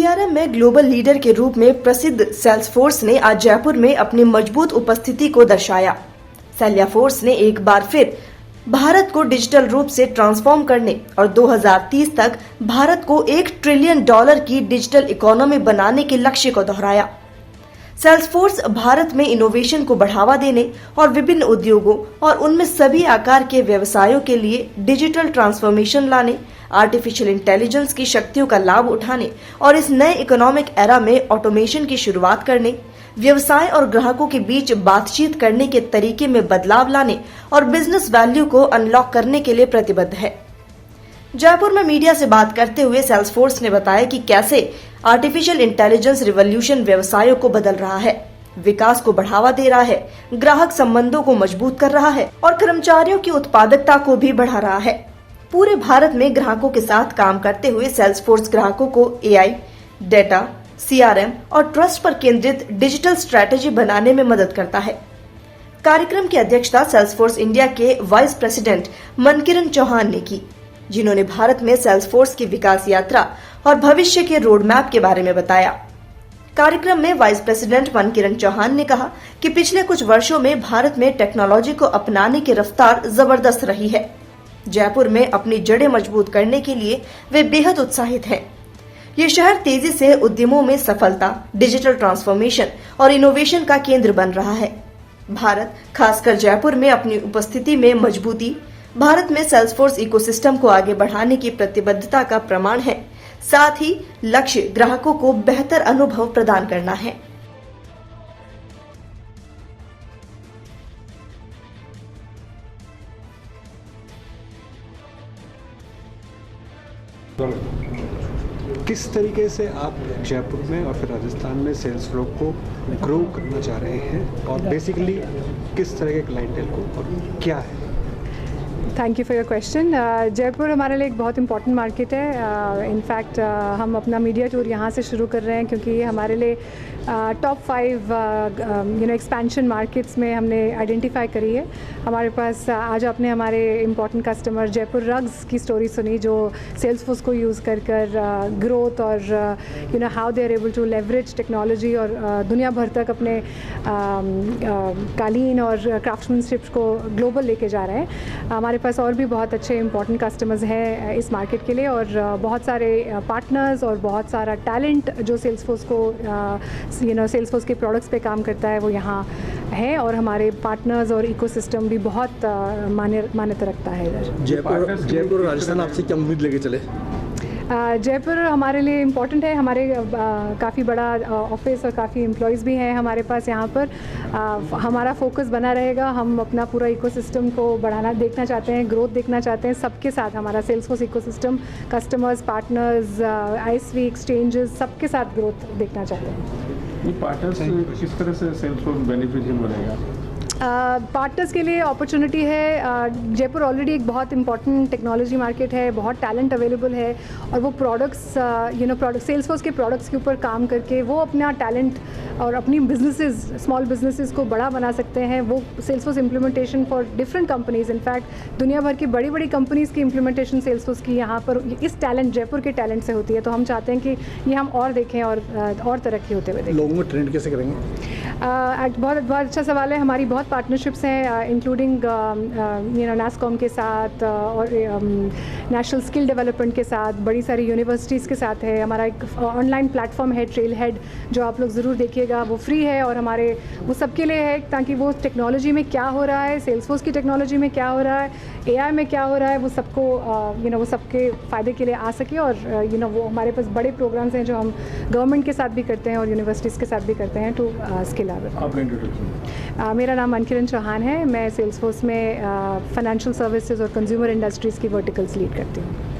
CRM में global leader के रूप में प्रसिद्ध सेल्सफोर्स ने आज जयपुर में अपनी मजबूत उपस्थिति को दर्शाया। सेल्सफोर्स ने एक बार फिर भारत को डिजिटल रूप से ट्रांसफॉर्म करने और 2030 तक भारत को $1 ट्रिलियन की डिजिटल इकोनॉमी बनाने के लक्ष्य को दोहराया। सेल्सफोर्स भारत में इनोवेशन को बढ़ावा देने और विभिन्न उद्योगों और उनमें सभी आकार के व्यवसायों के लिए डिजिटल ट्रांसफॉर्मेशन लाने, आर्टिफिशियल इंटेलिजेंस की शक्तियों का लाभ उठाने और इस नए इकोनॉमिक एरा में ऑटोमेशन की शुरुआत करने, व्यवसाय और ग्राहकों के बीच बातचीत करने के तरीके में बदलाव लाने और बिजनेस वैल्यू को अनलॉक करने के लिए प्रतिबद्ध है। जयपुर में मीडिया से बात करते हुए सेल्सफोर्स ने बताया कि कैसे आर्टिफिशियल इंटेलिजेंस रिवॉल्यूशन व्यवसायों को बदल रहा है, विकास को बढ़ावा दे रहा है, ग्राहक संबंधों को मजबूत कर रहा है और कर्मचारियों की उत्पादकता को भी बढ़ा रहा है। पूरे भारत में ग्राहकों के साथ काम करते हुए सेल्सफोर्स ग्राहकों को एआई, डेटा, सीआरएम और ट्रस्ट पर केंद्रित डिजिटल स्ट्रैटेजी बनाने में मदद करता है। कार्यक्रम की अध्यक्षता सेल्सफोर्स इंडिया के वाइस प्रेसिडेंट मनकिरण चौहान ने की, जिन्होंने भारत में सेल्सफोर्स की विकास यात्रा और भविष्य के रोड मैप के बारे में बताया। कार्यक्रम में वाइस प्रेसिडेंट मनकिरण चौहान ने कहा कि पिछले कुछ वर्षों में भारत में टेक्नोलॉजी को अपनाने की रफ्तार जबरदस्त रही है। जयपुर में अपनी जड़ें मजबूत करने के लिए वे बेहद उत्साहित हैं। ये शहर तेजी से उद्यमों में सफलता, डिजिटल ट्रांसफॉर्मेशन और इनोवेशन का केंद्र बन रहा है। भारत, खासकर जयपुर में अपनी उपस्थिति में मजबूती भारत में सेल्सफोर्स इकोसिस्टम को आगे बढ़ाने की प्रतिबद्धता का प्रमाण है। साथ ही लक्ष्य ग्राहकों को बेहतर अनुभव प्रदान करना है। किस तरीके से आप जयपुर में और फिर राजस्थान में सेल्स फ्लो को ग्रो करना चाह रहे हैं और बेसिकली किस तरह के क्लाइंटेल को और क्या है? Thank you for your question. Jaipur हमारे लिए एक बहुत इंपॉर्टेंट मार्केट है। इनफैक्ट हम अपना मीडिया टूर यहाँ से शुरू कर रहे हैं क्योंकि ये हमारे लिए टॉप 5 एक्सपेंशन मार्केट्स में हमने आइडेंटिफाई करी है। हमारे पास आज आपने हमारे इम्पॉर्टेंट कस्टमर जयपुर रग्स की स्टोरी सुनी, जो सेल्सफोर्स को यूज़ कर ग्रोथ और how they are able to leverage technology और दुनिया भर तक अपने कालीन और क्राफ्ट्समैनशिप को ग्लोबल लेके जा रहे हैं। हमारे पास और भी बहुत अच्छे इंपॉर्टेंट कस्टमर्स हैं इस मार्केट के लिए और बहुत सारे पार्टनर्स और बहुत सारा टैलेंट जो सेल्सफोर्स को सेल्सफोर्स के प्रोडक्ट्स पे काम करता है वो यहाँ है और हमारे पार्टनर्स और इकोसिस्टम भी बहुत मान्यता रखता है इधर। जयपुर राजस्थान आपसे क्या उम्मीद लेके चले? जयपुर हमारे लिए इम्पॉर्टेंट है। हमारे काफ़ी बड़ा ऑफिस और काफ़ी एम्प्लॉयज़ भी हैं हमारे पास यहाँ पर। हमारा फोकस बना रहेगा। हम अपना पूरा इकोसिस्टम को बढ़ाना देखना चाहते हैं, ग्रोथ देखना चाहते हैं सबके साथ। हमारा Salesforce ecosystem customers, partners, ISV exchanges सबके साथ ग्रोथ देखना चाहते हैं। ये पार्टनर्स किस तरह से सेल्सफोर्स बेनिफिशियल बनेगा? पार्टनर्स के लिए अपॉर्चुनिटी है। जयपुर ऑलरेडी एक बहुत इंपॉर्टेंट टेक्नोलॉजी मार्केट है, बहुत टैलेंट अवेलेबल है और वो प्रोडक्ट्स सेल्सफोर्स के प्रोडक्ट्स के ऊपर काम करके वो अपना टैलेंट और अपनी बिजनेसेस, स्मॉल बिजनेसेस को बड़ा बना सकते हैं। वो Salesforce implementation for different companies, in fact दुनिया भर की बड़ी बड़ी कंपनीज़ की इम्प्लीमेंटेशन सेल्सफोर्स की यहाँ पर इस टैलेंट, जयपुर के टैलेंट से होती है। तो हम चाहते हैं कि ये हम और देखें और तरक्की होते हुए देखें। लोगों को ट्रेंड कैसे करेंगे? बहुत अच्छा सवाल है। हमारी बहुत पार्टनरशिप्स हैं इंक्लूडिंग नासकॉम के साथ और नेशनल स्किल डेवलपमेंट के साथ, बड़ी सारी यूनिवर्सिटीज़ के साथ है। हमारा एक ऑनलाइन प्लेटफॉर्म है ट्रेल हेड, जो आप लोग ज़रूर देखिएगा। वो फ्री है और हमारे वो सबके लिए है ताकि वो टेक्नोलॉजी में क्या हो रहा है, सेल्सफोर्स की टेक्नोलॉजी में क्या हो रहा है, एआई में क्या हो रहा है, वो सबको वो सबके फ़ायदे के लिए आ सके। और वो हमारे पास बड़े प्रोग्राम्स हैं जो हम गवर्नमेंट के साथ भी करते हैं और यूनिवर्सिटीज़ के साथ भी करते हैं टू स्किल अप। मेरा नाम मनकिरण चौहान है। मैं सेल्सफोर्स में फाइनेंशियल सर्विसेज और कंज्यूमर इंडस्ट्रीज़ की वर्टिकल्स लीड करती हूँ।